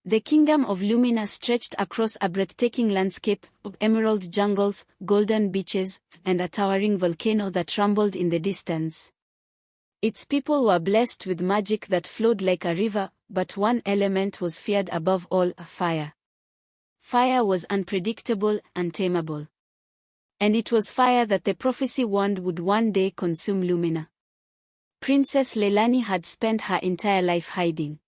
The kingdom of Lumina stretched across a breathtaking landscape of emerald jungles, golden beaches, and a towering volcano that rumbled in the distance. Its people were blessed with magic that flowed like a river, but one element was feared above all: fire. Fire was unpredictable, untamable. And it was fire that the prophecy warned would one day consume Lumina. Princess Leilani had spent her entire life hiding.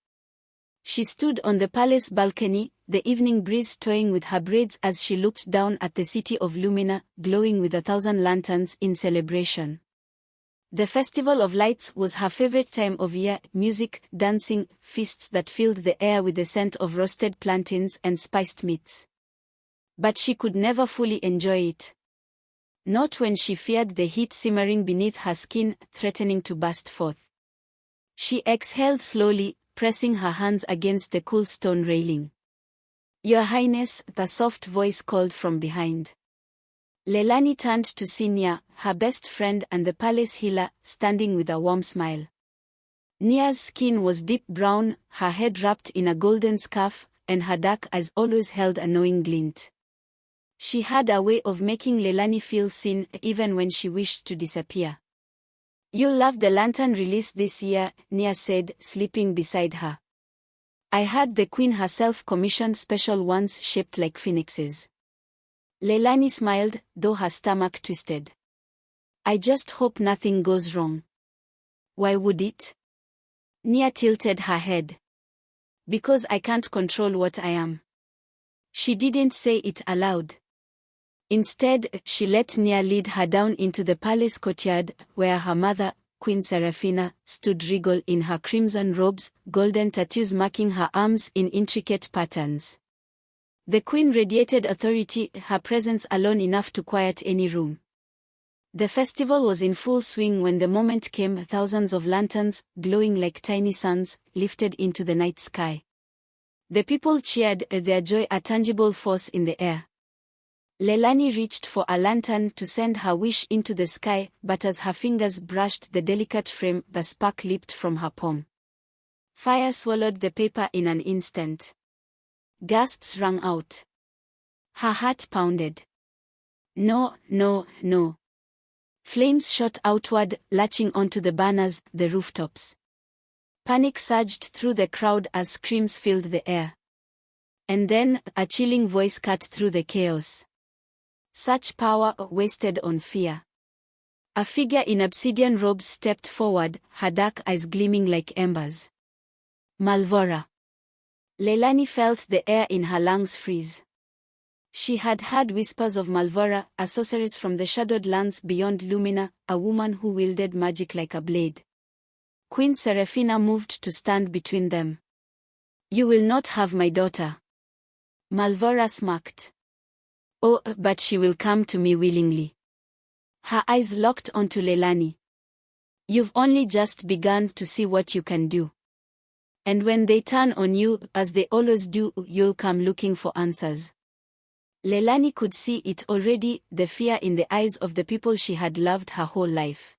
She stood on the palace balcony, the evening breeze toying with her braids as she looked down at the city of Lumina, glowing with 1,000 lanterns in celebration. The Festival of Lights was her favorite time of year: music, dancing, feasts that filled the air with the scent of roasted plantains and spiced meats. But she could never fully enjoy it. Not when she feared the heat simmering beneath her skin, threatening to burst forth. She exhaled slowly, pressing her hands against the cool stone railing. "Your Highness," the soft voice called from behind. Leilani turned to see Nia, her best friend and the palace healer, standing with a warm smile. Nia's skin was deep brown, her head wrapped in a golden scarf, and her dark eyes always held a knowing glint. She had a way of making Leilani feel seen, even when she wished to disappear. "You'll love the lantern release this year," Nia said, sleeping beside her. "I had the queen herself commission special ones shaped like phoenixes." Leilani smiled, though her stomach twisted. "I just hope nothing goes wrong." "Why would it?" Nia tilted her head. "Because I can't control what I am." She didn't say it aloud. Instead, she let Nia lead her down into the palace courtyard, where her mother, Queen Seraphina, stood regal in her crimson robes, golden tattoos marking her arms in intricate patterns. The queen radiated authority, her presence alone enough to quiet any room. The festival was in full swing when the moment came: thousands of lanterns, glowing like tiny suns, lifted into the night sky. The people cheered, their joy a tangible force in the air. Leilani reached for a lantern to send her wish into the sky, but as her fingers brushed the delicate frame, the spark leaped from her palm. Fire swallowed the paper in an instant. Gasps rang out. Her heart pounded. No, no, no. Flames shot outward, latching onto the banners, the rooftops. Panic surged through the crowd as screams filled the air. And then, a chilling voice cut through the chaos. Such power wasted on fear. A figure in obsidian robes stepped forward, her dark eyes gleaming like embers. Malvora. Leilani felt the air in her lungs freeze. She had heard whispers of Malvora, a sorceress from the shadowed lands beyond Lumina, a woman who wielded magic like a blade. Queen Seraphina moved to stand between them. "You will not have my daughter." Malvora smirked. "Oh, but she will come to me willingly." Her eyes locked onto Leilani. "You've only just begun to see what you can do. And when they turn on you, as they always do, you'll come looking for answers." Leilani could see it already, the fear in the eyes of the people she had loved her whole life.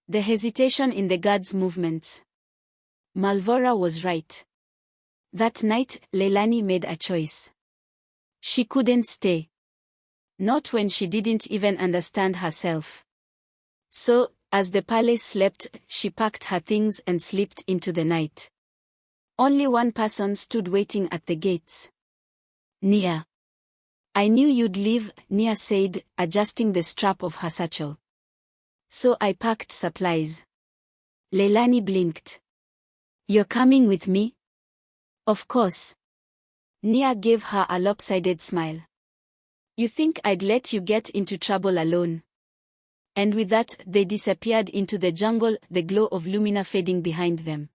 The hesitation in the guards' movements. Malvora was right. That night, Leilani made a choice. She couldn't stay. Not when she didn't even understand herself. So, as the palace slept, she packed her things and slipped into the night. Only one person stood waiting at the gates. Nia. "I knew you'd leave," Nia said, adjusting the strap of her satchel. "So I packed supplies." Leilani blinked. "You're coming with me?" "Of course." Nia gave her a lopsided smile. "You think I'd let you get into trouble alone?" And with that, they disappeared into the jungle, the glow of Lumina fading behind them.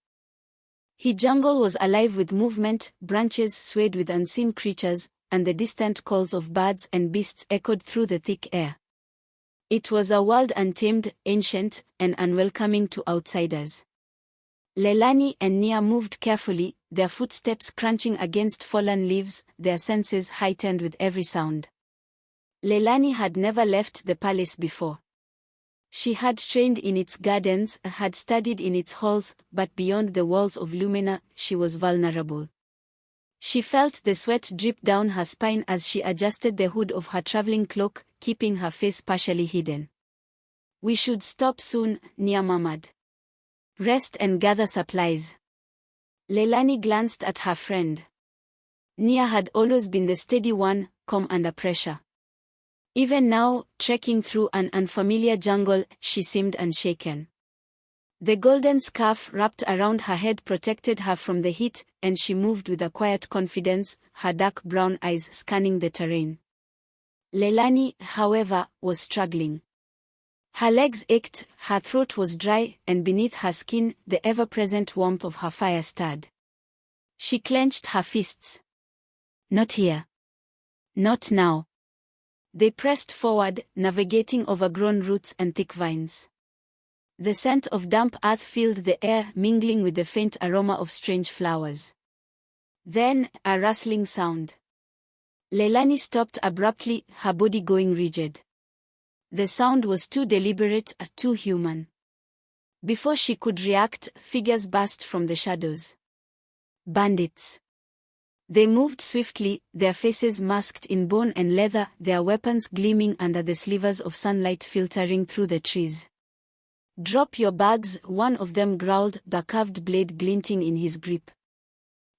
The jungle was alive with movement, branches swayed with unseen creatures, and the distant calls of birds and beasts echoed through the thick air. It was a world untamed, ancient, and unwelcoming to outsiders. Leilani and Nia moved carefully, their footsteps crunching against fallen leaves, their senses heightened with every sound. Leilani had never left the palace before. She had trained in its gardens, had studied in its halls, but beyond the walls of Lumina, she was vulnerable. She felt the sweat drip down her spine as she adjusted the hood of her traveling cloak, keeping her face partially hidden. "We should stop soon," Nia murmured. "Rest and gather supplies." Leilani glanced at her friend. Nia had always been the steady one, calm under pressure. Even now, trekking through an unfamiliar jungle, she seemed unshaken. The golden scarf wrapped around her head protected her from the heat, and she moved with a quiet confidence, her dark brown eyes scanning the terrain. Leilani, however, was struggling. Her legs ached, her throat was dry, and beneath her skin, the ever-present warmth of her fire stirred. She clenched her fists. "Not here. Not now." They pressed forward, navigating overgrown roots and thick vines. The scent of damp earth filled the air, mingling with the faint aroma of strange flowers. Then, a rustling sound. Leilani stopped abruptly, her body going rigid. The sound was too deliberate, too human. Before she could react, figures burst from the shadows. Bandits. They moved swiftly, their faces masked in bone and leather, their weapons gleaming under the slivers of sunlight filtering through the trees. "Drop your bags," one of them growled, the curved blade glinting in his grip.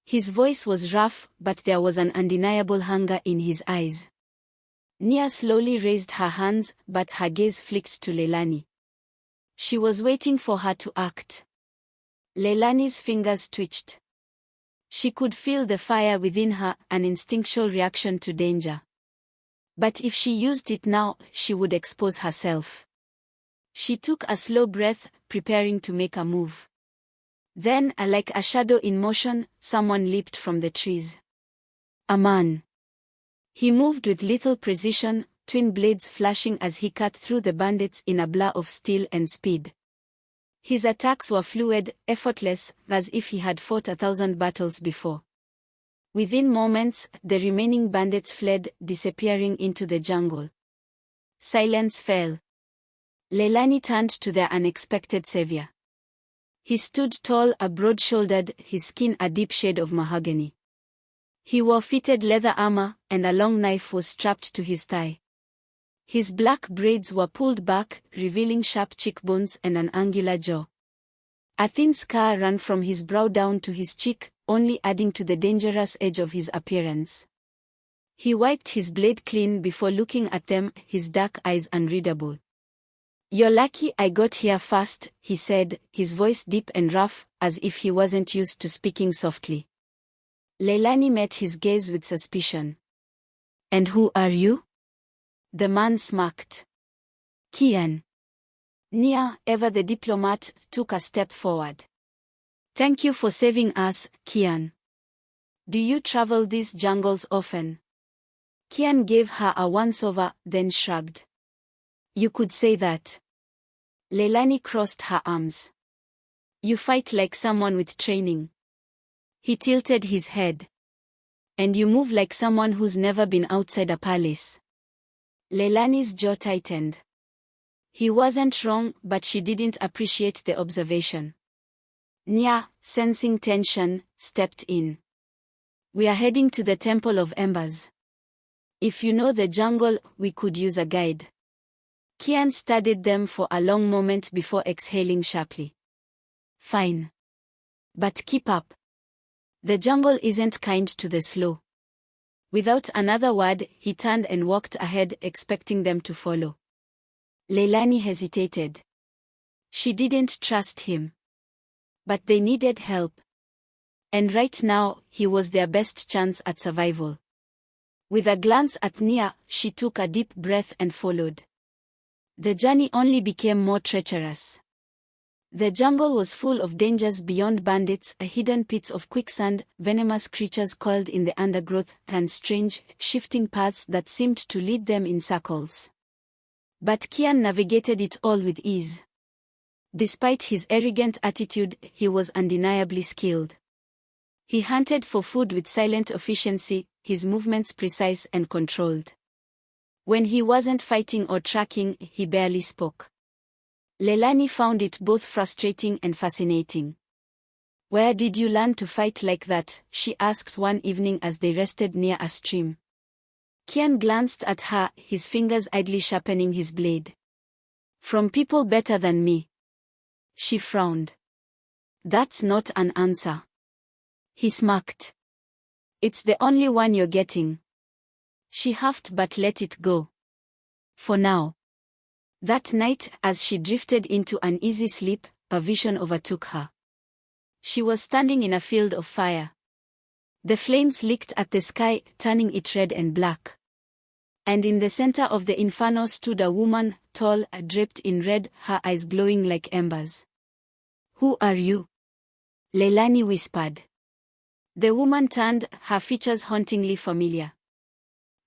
His voice was rough, but there was an undeniable hunger in his eyes. Nia slowly raised her hands, but her gaze flicked to Leilani. She was waiting for her to act. Leilani's fingers twitched. She could feel the fire within her, an instinctual reaction to danger. But if she used it now, she would expose herself. She took a slow breath, preparing to make a move. Then, like a shadow in motion, someone leaped from the trees. A man. He moved with lethal precision, twin blades flashing as he cut through the bandits in a blur of steel and speed. His attacks were fluid, effortless, as if he had fought 1,000 battles before. Within moments, the remaining bandits fled, disappearing into the jungle. Silence fell. Leilani turned to their unexpected savior. He stood tall, broad-shouldered, his skin a deep shade of mahogany. He wore fitted leather armor, and a long knife was strapped to his thigh. His black braids were pulled back, revealing sharp cheekbones and an angular jaw. A thin scar ran from his brow down to his cheek, only adding to the dangerous edge of his appearance. He wiped his blade clean before looking at them, his dark eyes unreadable. "You're lucky I got here fast," he said, his voice deep and rough, as if he wasn't used to speaking softly. Leilani met his gaze with suspicion. "And who are you?" The man smirked. "Kian." Nia, ever the diplomat, took a step forward. "Thank you for saving us, Kian. Do you travel these jungles often?" Kian gave her a once-over, then shrugged. "You could say that." Leilani crossed her arms. "You fight like someone with training." He tilted his head. "And you move like someone who's never been outside a palace." Leilani's jaw tightened. He wasn't wrong, but she didn't appreciate the observation. Nia, sensing tension, stepped in. "We are heading to the Temple of Embers. If you know the jungle, we could use a guide." Kian studied them for a long moment before exhaling sharply. "Fine. But keep up. The jungle isn't kind to the slow." Without another word, he turned and walked ahead, expecting them to follow. Leilani hesitated. She didn't trust him. But they needed help. And right now, he was their best chance at survival. With a glance at Nia, she took a deep breath and followed. The journey only became more treacherous. The jungle was full of dangers beyond bandits, hidden pits of quicksand, venomous creatures coiled in the undergrowth, and strange, shifting paths that seemed to lead them in circles. But Kian navigated it all with ease. Despite his arrogant attitude, he was undeniably skilled. He hunted for food with silent efficiency, his movements precise and controlled. When he wasn't fighting or tracking, he barely spoke. Leilani found it both frustrating and fascinating. "Where did you learn to fight like that?" she asked one evening as they rested near a stream. Kian glanced at her, his fingers idly sharpening his blade. "From people better than me." She frowned. "That's not an answer." He smirked. "It's the only one you're getting." She huffed but let it go. For now. That night, as she drifted into an easy sleep, a vision overtook her. She was standing in a field of fire. The flames licked at the sky, turning it red and black. And in the center of the inferno stood a woman, tall, draped in red, her eyes glowing like embers. "Who are you?" Leilani whispered. The woman turned, her features hauntingly familiar.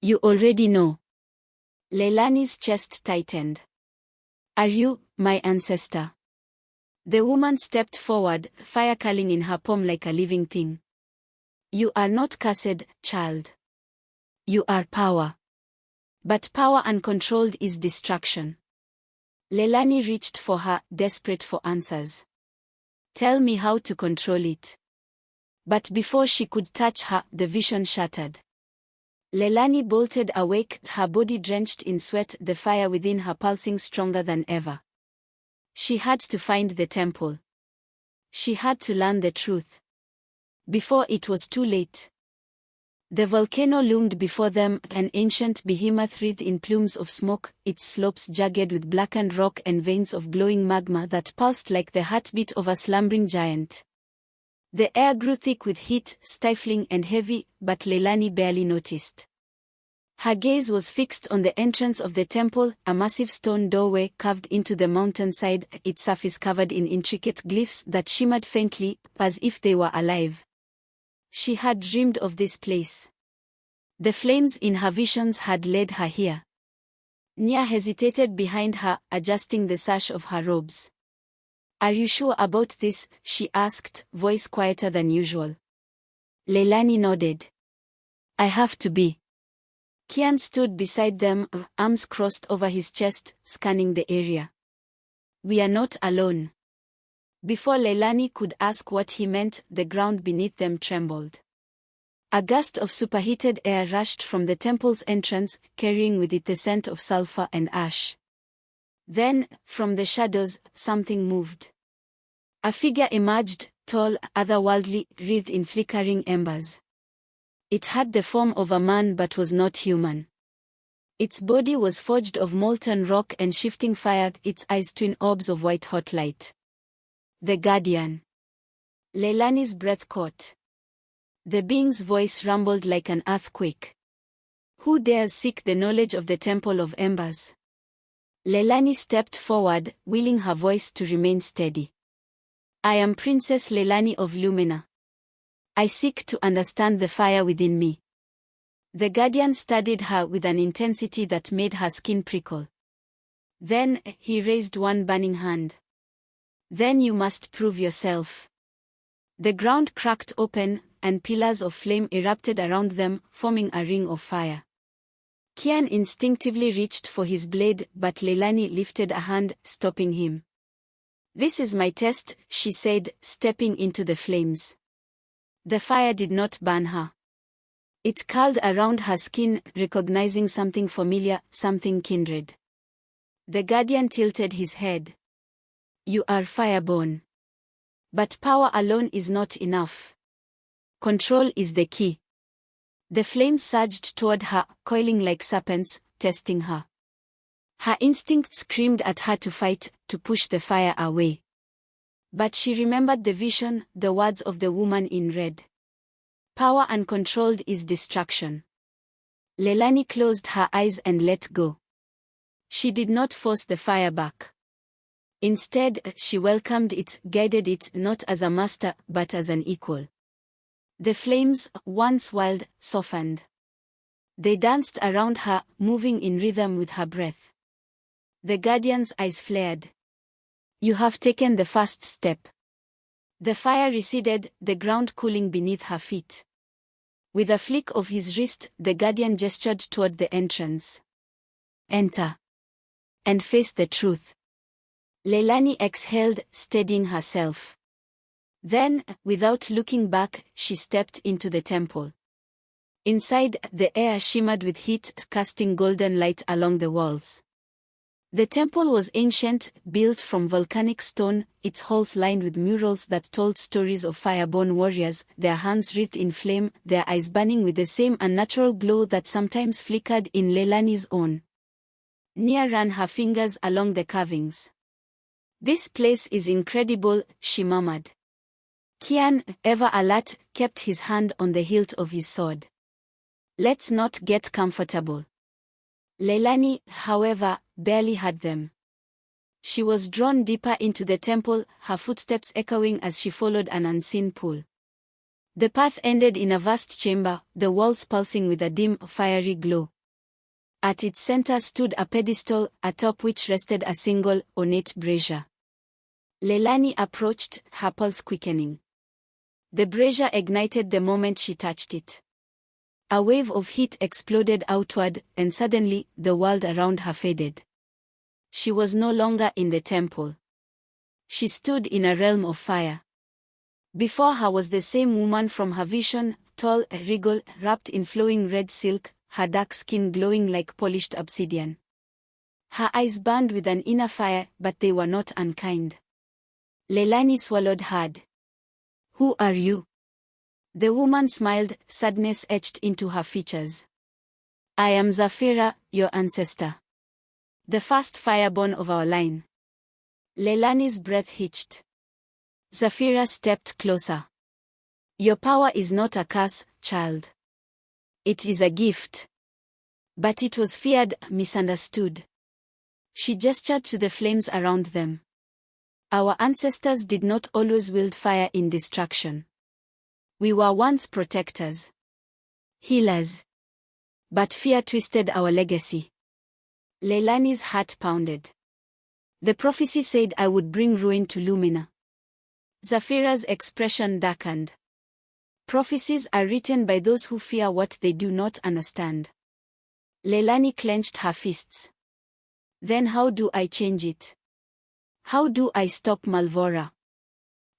"You already know." Leilani's chest tightened. "Are you, my ancestor?" The woman stepped forward, fire curling in her palm like a living thing. "You are not cursed, child. You are power. But power uncontrolled is destruction." Leilani reached for her, desperate for answers. "Tell me how to control it." But before she could touch her, the vision shattered. Leilani bolted awake, her body drenched in sweat, the fire within her pulsing stronger than ever. She had to find the temple. She had to learn the truth. Before it was too late. The volcano loomed before them, an ancient behemoth wreathed in plumes of smoke, its slopes jagged with blackened rock and veins of glowing magma that pulsed like the heartbeat of a slumbering giant. The air grew thick with heat, stifling and heavy, but Leilani barely noticed. Her gaze was fixed on the entrance of the temple, a massive stone doorway carved into the mountainside, its surface covered in intricate glyphs that shimmered faintly, as if they were alive. She had dreamed of this place. The flames in her visions had led her here. Nia hesitated behind her, adjusting the sash of her robes. "Are you sure about this?" she asked, voice quieter than usual. Leilani nodded. "I have to be." Kian stood beside them, arms crossed over his chest, scanning the area. "We are not alone." Before Leilani could ask what he meant, the ground beneath them trembled. A gust of superheated air rushed from the temple's entrance, carrying with it the scent of sulfur and ash. Then, from the shadows, something moved. A figure emerged, tall, otherworldly, wreathed in flickering embers. It had the form of a man but was not human. Its body was forged of molten rock and shifting fire, its eyes twin orbs of white-hot light. "The Guardian." Leilani's breath caught. The being's voice rumbled like an earthquake. "Who dares seek the knowledge of the Temple of Embers?" Leilani stepped forward, willing her voice to remain steady. "I am Princess Leilani of Lumina. I seek to understand the fire within me." The Guardian studied her with an intensity that made her skin prickle. Then, he raised one burning hand. "Then you must prove yourself." The ground cracked open, and pillars of flame erupted around them, forming a ring of fire. Kian instinctively reached for his blade, but Leilani lifted a hand, stopping him. "This is my test," she said, stepping into the flames. The fire did not burn her. It curled around her skin, recognizing something familiar, something kindred. The Guardian tilted his head. "You are Fireborn. But power alone is not enough. Control is the key." The flames surged toward her, coiling like serpents, testing her. Her instincts screamed at her to fight, to push the fire away. But she remembered the vision, the words of the woman in red. Power uncontrolled is destruction. Leilani closed her eyes and let go. She did not force the fire back. Instead, she welcomed it, guided it not as a master, but as an equal. The flames, once wild, softened. They danced around her, moving in rhythm with her breath. The Guardian's eyes flared. "You have taken the first step." The fire receded, the ground cooling beneath her feet. With a flick of his wrist, the Guardian gestured toward the entrance. "Enter. And face the truth." Leilani exhaled, steadying herself. Then, without looking back, she stepped into the temple. Inside, the air shimmered with heat, casting golden light along the walls. The temple was ancient, built from volcanic stone, its halls lined with murals that told stories of fireborn warriors, their hands wreathed in flame, their eyes burning with the same unnatural glow that sometimes flickered in Leilani's own. Nia ran her fingers along the carvings. "This place is incredible," she murmured. Kian, ever alert, kept his hand on the hilt of his sword. "Let's not get comfortable." Leilani, however, barely had them. She was drawn deeper into the temple, her footsteps echoing as she followed an unseen pull. The path ended in a vast chamber, the walls pulsing with a dim, fiery glow. At its center stood a pedestal, atop which rested a single, ornate brazier. Leilani approached, her pulse quickening. The brazier ignited the moment she touched it. A wave of heat exploded outward, and suddenly, the world around her faded. She was no longer in the temple. She stood in a realm of fire. Before her was the same woman from her vision, tall, regal, wrapped in flowing red silk, her dark skin glowing like polished obsidian. Her eyes burned with an inner fire, but they were not unkind. Leilani swallowed hard. "Who are you?" The woman smiled, sadness etched into her features. "I am Zafira, your ancestor. The first fireborn of our line." Leilani's breath hitched. Zafira stepped closer. "Your power is not a curse, child. It is a gift." But it was feared, misunderstood. She gestured to the flames around them. "Our ancestors did not always wield fire in destruction. We were once protectors. Healers. But fear twisted our legacy." Leilani's heart pounded. "The prophecy said I would bring ruin to Lumina." Zafira's expression darkened. "Prophecies are written by those who fear what they do not understand." Leilani clenched her fists. "Then how do I change it? How do I stop Malvora?"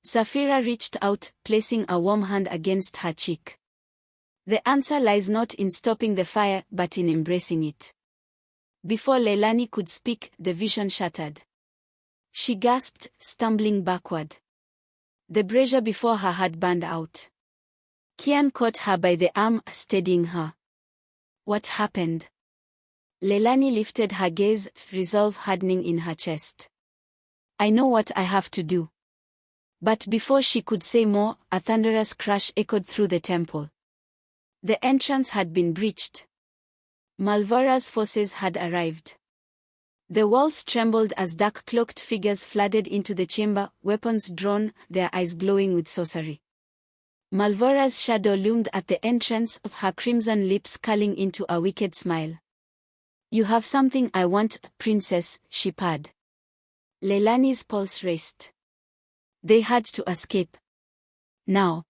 Zafira reached out, placing a warm hand against her cheek. "The answer lies not in stopping the fire, but in embracing it." Before Leilani could speak, the vision shattered. She gasped, stumbling backward. The brazier before her had burned out. Kian caught her by the arm, steadying her. "What happened?" Leilani lifted her gaze, resolve hardening in her chest. "I know what I have to do." But before she could say more, a thunderous crash echoed through the temple. The entrance had been breached. Malvora's forces had arrived. The walls trembled as dark-cloaked figures flooded into the chamber, weapons drawn, their eyes glowing with sorcery. Malvora's shadow loomed at the entrance, her crimson lips curling into a wicked smile. "You have something I want, princess," she purred. Leilani's pulse raced. They had to escape. Now.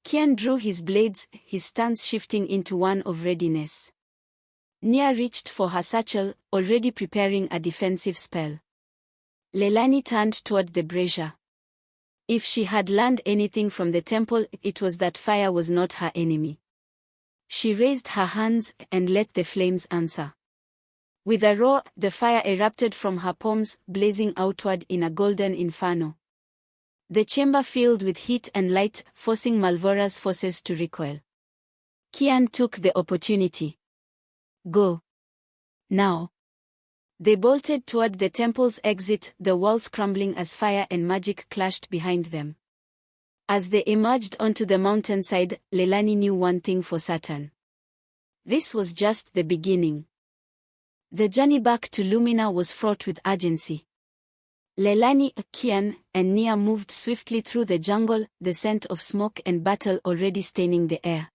Kian drew his blades, his stance shifting into one of readiness. Nia reached for her satchel, already preparing a defensive spell. Leilani turned toward the brazier. If she had learned anything from the temple, it was that fire was not her enemy. She raised her hands and let the flames answer. With a roar, the fire erupted from her palms, blazing outward in a golden inferno. The chamber filled with heat and light, forcing Malvora's forces to recoil. Kian took the opportunity. "Go. Now." They bolted toward the temple's exit, the walls crumbling as fire and magic clashed behind them. As they emerged onto the mountainside, Leilani knew one thing for certain. This was just the beginning. The journey back to Lumina was fraught with urgency. Leilani, Kian, and Nia moved swiftly through the jungle, the scent of smoke and battle already staining the air.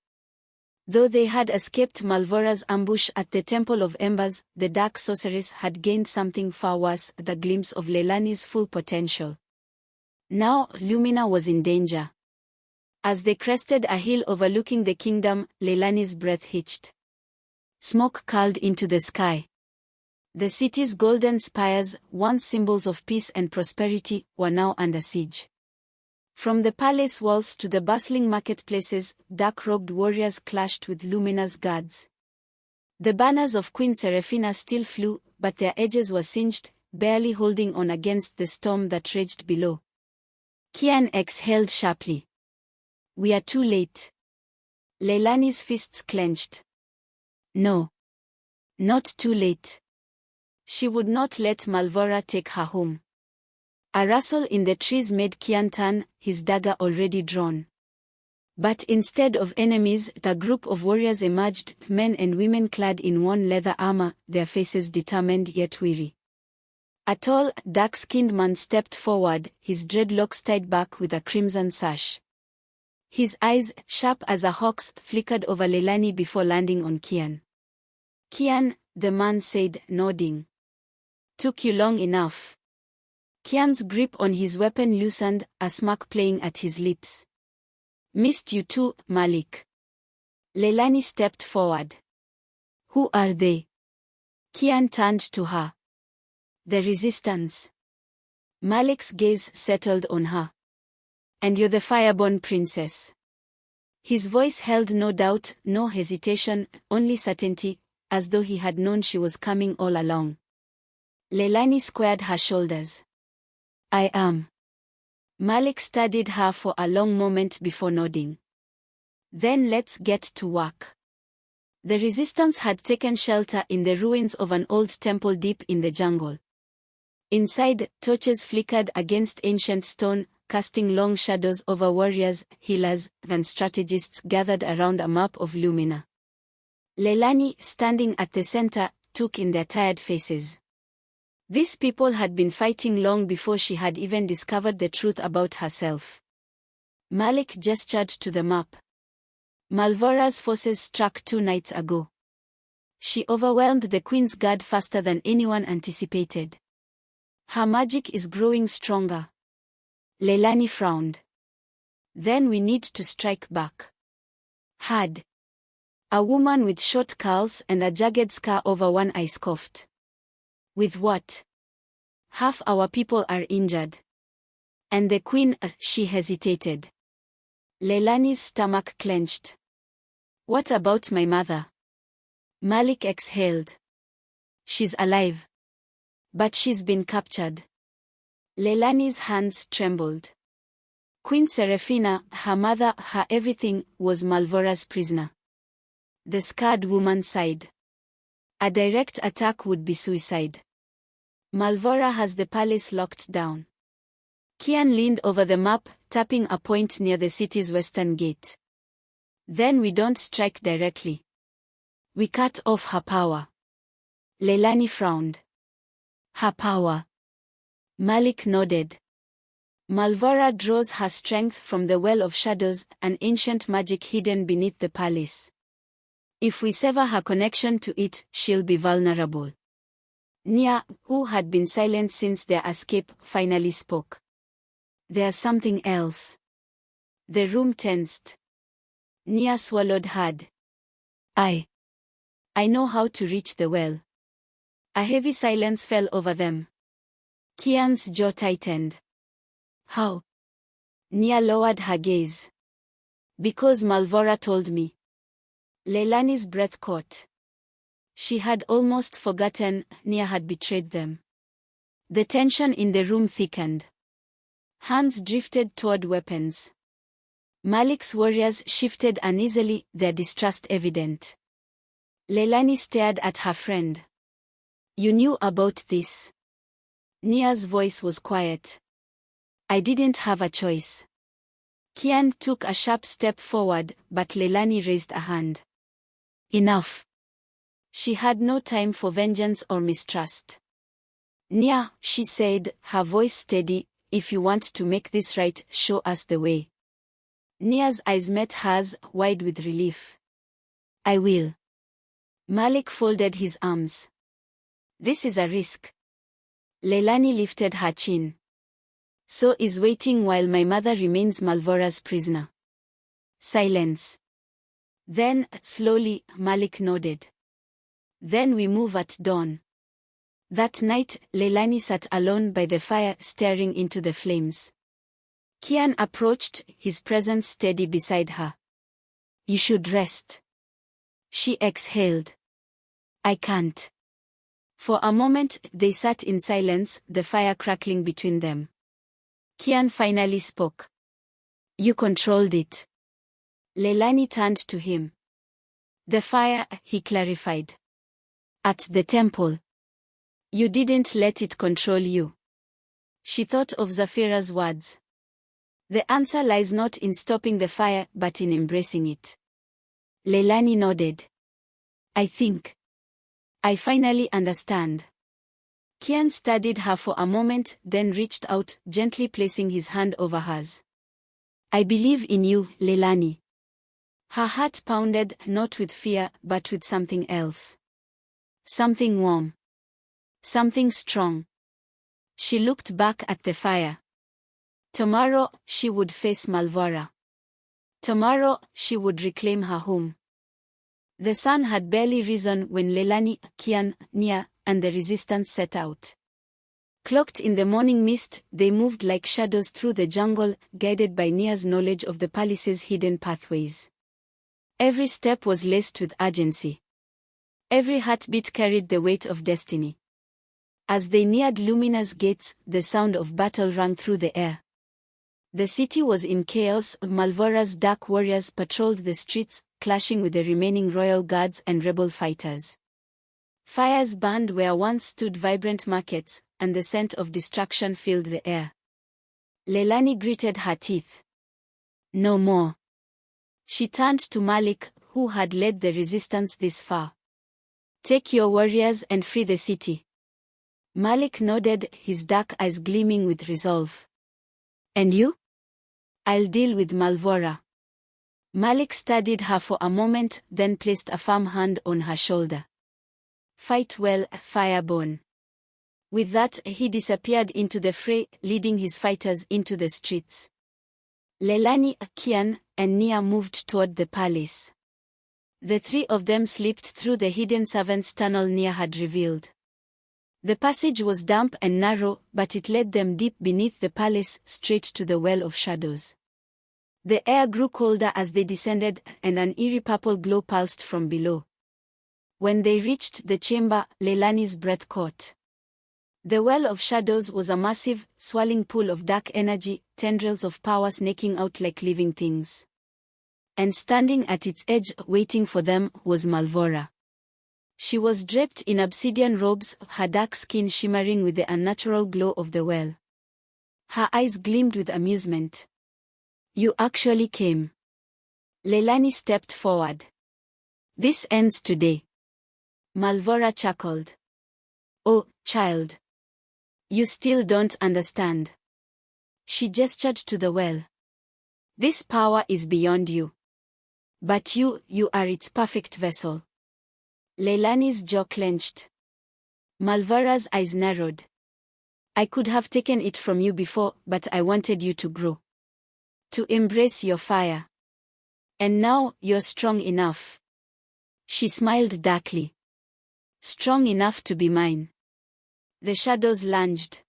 Though they had escaped Malvora's ambush at the Temple of Embers, the dark sorceress had gained something far worse, the glimpse of Leilani's full potential. Now, Lumina was in danger. As they crested a hill overlooking the kingdom, Leilani's breath hitched. Smoke curled into the sky. The city's golden spires, once symbols of peace and prosperity, were now under siege. From the palace walls to the bustling marketplaces, dark-robed warriors clashed with Lumina's guards. The banners of Queen Seraphina still flew, but their edges were singed, barely holding on against the storm that raged below. Kian exhaled sharply. We are too late. Leilani's fists clenched. No. Not too late. She would not let Malvora take her home. A rustle in the trees made Kian turn, his dagger already drawn. But instead of enemies, a group of warriors emerged, men and women clad in worn leather armor, their faces determined yet weary. A tall, dark-skinned man stepped forward, his dreadlocks tied back with a crimson sash. His eyes, sharp as a hawk's, flickered over Leilani before landing on Kian. Kian, the man said, nodding. Took you long enough. Kian's grip on his weapon loosened, a smirk playing at his lips. Missed you too, Malik. Leilani stepped forward. Who are they? Kian turned to her. The resistance. Malik's gaze settled on her. And you're the Fireborn princess. His voice held no doubt, no hesitation, only certainty, as though he had known she was coming all along. Leilani squared her shoulders. I am. Malik studied her for a long moment before nodding. Then let's get to work. The resistance had taken shelter in the ruins of an old temple deep in the jungle. Inside, torches flickered against ancient stone, casting long shadows over warriors, healers, and strategists gathered around a map of Lumina. Leilani, standing at the center, took in their tired faces. These people had been fighting long before she had even discovered the truth about herself. Malik gestured to the map. Malvora's forces struck 2 nights ago. She overwhelmed the Queen's Guard faster than anyone anticipated. Her magic is growing stronger. Leilani frowned. Then we need to strike back. Hard. A woman with short curls and a jagged scar over one eye scoffed. With what? Half our people are injured. And the Queen, she hesitated. Leilani's stomach clenched. What about my mother? Malik exhaled. She's alive. But she's been captured. Leilani's hands trembled. Queen Seraphina, her mother, her everything, was Malvora's prisoner. The scarred woman sighed. A direct attack would be suicide. Malvora has the palace locked down. Kian leaned over the map, tapping a point near the city's western gate. Then we don't strike directly. We cut off her power. Leilani frowned. Her power. Malik nodded. Malvora draws her strength from the Well of Shadows, an ancient magic hidden beneath the palace. If we sever her connection to it, she'll be vulnerable. Nia, who had been silent since their escape, finally spoke. There's something else. The room tensed. Nia swallowed hard. I know how to reach the well. A heavy silence fell over them. Kian's jaw tightened. How? Nia lowered her gaze. Because Malvora told me. Leilani's breath caught. She had almost forgotten Nia had betrayed them. The tension in the room thickened. Hands drifted toward weapons. Malik's warriors shifted uneasily, their distrust evident. Leilani stared at her friend. You knew about this. Nia's voice was quiet. I didn't have a choice. Kian took a sharp step forward, but Leilani raised a hand. Enough. She had no time for vengeance or mistrust. Nia, she said, her voice steady, if you want to make this right, show us the way. Nia's eyes met hers, wide with relief. I will. Malik folded his arms. This is a risk. Leilani lifted her chin. So is waiting while my mother remains Malvora's prisoner. Silence. Then, slowly, Malik nodded. Then we move at dawn. That night, Leilani sat alone by the fire, staring into the flames. Kian approached, his presence steady beside her. You should rest. She exhaled. I can't. For a moment, they sat in silence, the fire crackling between them. Kian finally spoke. You controlled it. Leilani turned to him. The fire, he clarified. At the temple. You didn't let it control you. She thought of Zafira's words. The answer lies not in stopping the fire, but in embracing it. Leilani nodded. I think. I finally understand. Kian studied her for a moment, then reached out, gently placing his hand over hers. I believe in you, Leilani. Her heart pounded, not with fear, but with something else. Something warm. Something strong. She looked back at the fire. Tomorrow, she would face Malvora. Tomorrow, she would reclaim her home. The sun had barely risen when Leilani, Kian, Nia, and the resistance set out. Cloaked in the morning mist, they moved like shadows through the jungle, guided by Nia's knowledge of the palace's hidden pathways. Every step was laced with urgency. Every heartbeat carried the weight of destiny. As they neared Lumina's gates, the sound of battle rang through the air. The city was in chaos. Malvora's dark warriors patrolled the streets, clashing with the remaining royal guards and rebel fighters. Fires burned where once stood vibrant markets, and the scent of destruction filled the air. Leilani gritted her teeth. No more. She turned to Malik, who had led the resistance this far. Take your warriors and free the city. Malik nodded, his dark eyes gleaming with resolve. And you? I'll deal with Malvora. Malik studied her for a moment, then placed a firm hand on her shoulder. Fight well, Fireborn. With that, he disappeared into the fray, leading his fighters into the streets. Leilani, Kian, and Nia moved toward the palace. The three of them slipped through the hidden servants' tunnel Nia had revealed. The passage was damp and narrow, but it led them deep beneath the palace, straight to the Well of Shadows. The air grew colder as they descended, and an eerie purple glow pulsed from below. When they reached the chamber, Leilani's breath caught. The Well of Shadows was a massive, swirling pool of dark energy, tendrils of power snaking out like living things. And standing at its edge, waiting for them, was Malvora. She was draped in obsidian robes, her dark skin shimmering with the unnatural glow of the well. Her eyes gleamed with amusement. You actually came. Leilani stepped forward. This ends today. Malvora chuckled. Oh, child. You still don't understand. She gestured to the well. This power is beyond you. But you are its perfect vessel. Leilani's jaw clenched. Malvora's eyes narrowed. I could have taken it from you before, but I wanted you to grow. To embrace your fire. And now, you're strong enough. She smiled darkly. Strong enough to be mine. The shadows lunged.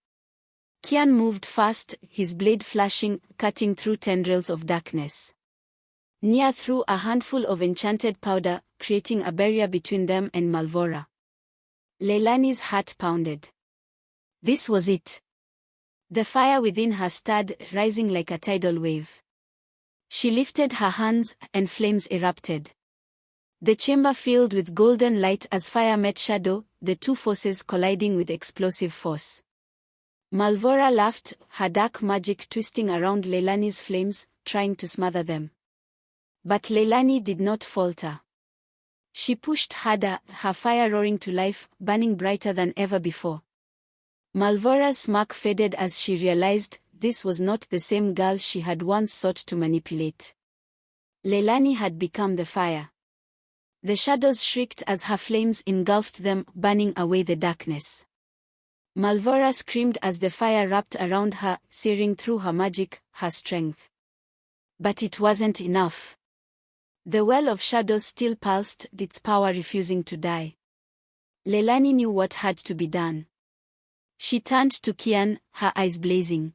Kian moved fast, his blade flashing, cutting through tendrils of darkness. Nia threw a handful of enchanted powder, creating a barrier between them and Malvora. Leilani's heart pounded. This was it. The fire within her stirred, rising like a tidal wave. She lifted her hands, and flames erupted. The chamber filled with golden light as fire met shadow, the two forces colliding with explosive force. Malvora laughed, her dark magic twisting around Leilani's flames, trying to smother them. But Leilani did not falter. She pushed harder, her fire roaring to life, burning brighter than ever before. Malvora's smirk faded as she realized this was not the same girl she had once sought to manipulate. Leilani had become the fire. The shadows shrieked as her flames engulfed them, burning away the darkness. Malvora screamed as the fire wrapped around her, searing through her magic, her strength. But it wasn't enough. The Well of Shadows still pulsed, its power refusing to die. Leilani knew what had to be done. She turned to Kian, her eyes blazing.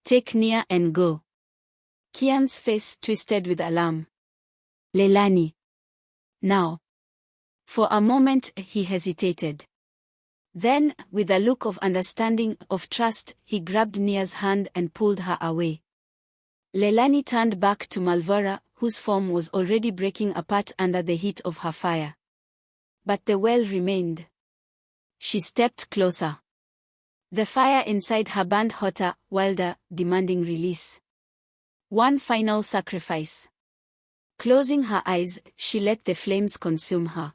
Take Nia and go. Kian's face twisted with alarm. Leilani. Now. For a moment he hesitated. Then, with a look of understanding, of trust, he grabbed Nia's hand and pulled her away. Leilani turned back to Malvora, whose form was already breaking apart under the heat of her fire. But the well remained. She stepped closer. The fire inside her burned hotter, wilder, demanding release. One final sacrifice. Closing her eyes, she let the flames consume her.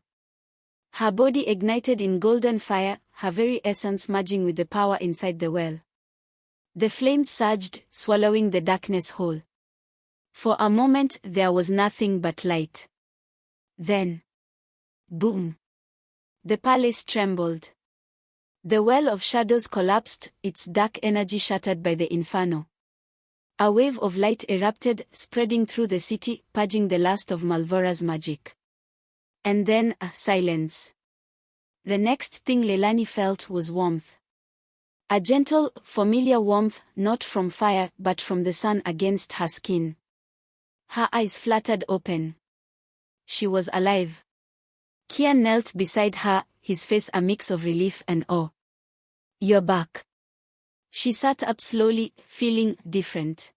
Her body ignited in golden fire, her very essence merging with the power inside the well. The flames surged, swallowing the darkness whole. For a moment there was nothing but light. Then, boom! The palace trembled. The well of shadows collapsed, its dark energy shattered by the inferno. A wave of light erupted, spreading through the city, purging the last of Malvora's magic. And then, silence. The next thing Leilani felt was warmth. A gentle, familiar warmth, not from fire but from the sun against her skin. Her eyes fluttered open. She was alive. Kian knelt beside her, his face a mix of relief and awe. "You're back." She sat up slowly, feeling different.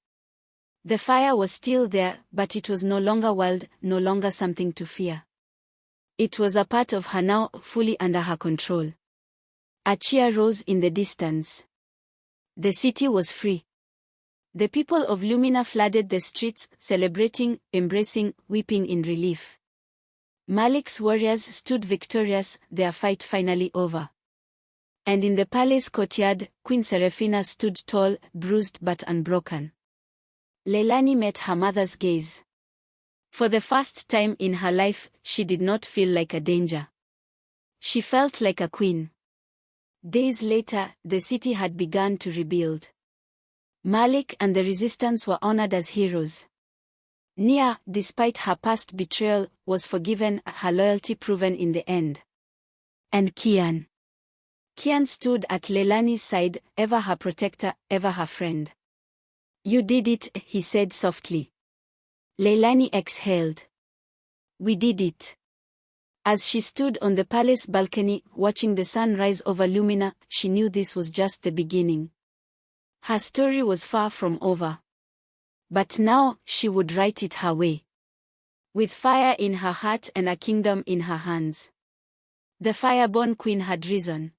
The fire was still there, but it was no longer wild, no longer something to fear. It was a part of her now, fully under her control. A cheer rose in the distance. The city was free. The people of Lumina flooded the streets, celebrating, embracing, weeping in relief. Malik's warriors stood victorious, their fight finally over. And in the palace courtyard, Queen Seraphina stood tall, bruised but unbroken. Leilani met her mother's gaze. For the first time in her life, she did not feel like a danger. She felt like a queen. Days later, the city had begun to rebuild. Malik and the resistance were honored as heroes. Nia, despite her past betrayal, was forgiven, her loyalty proven in the end. And Kian. Kian stood at Leilani's side, ever her protector, ever her friend. "You did it," he said softly. Leilani exhaled. "We did it." As she stood on the palace balcony, watching the sun rise over Lumina, she knew this was just the beginning. Her story was far from over. But now, she would write it her way. With fire in her heart and a kingdom in her hands. The Fireborn Queen had risen.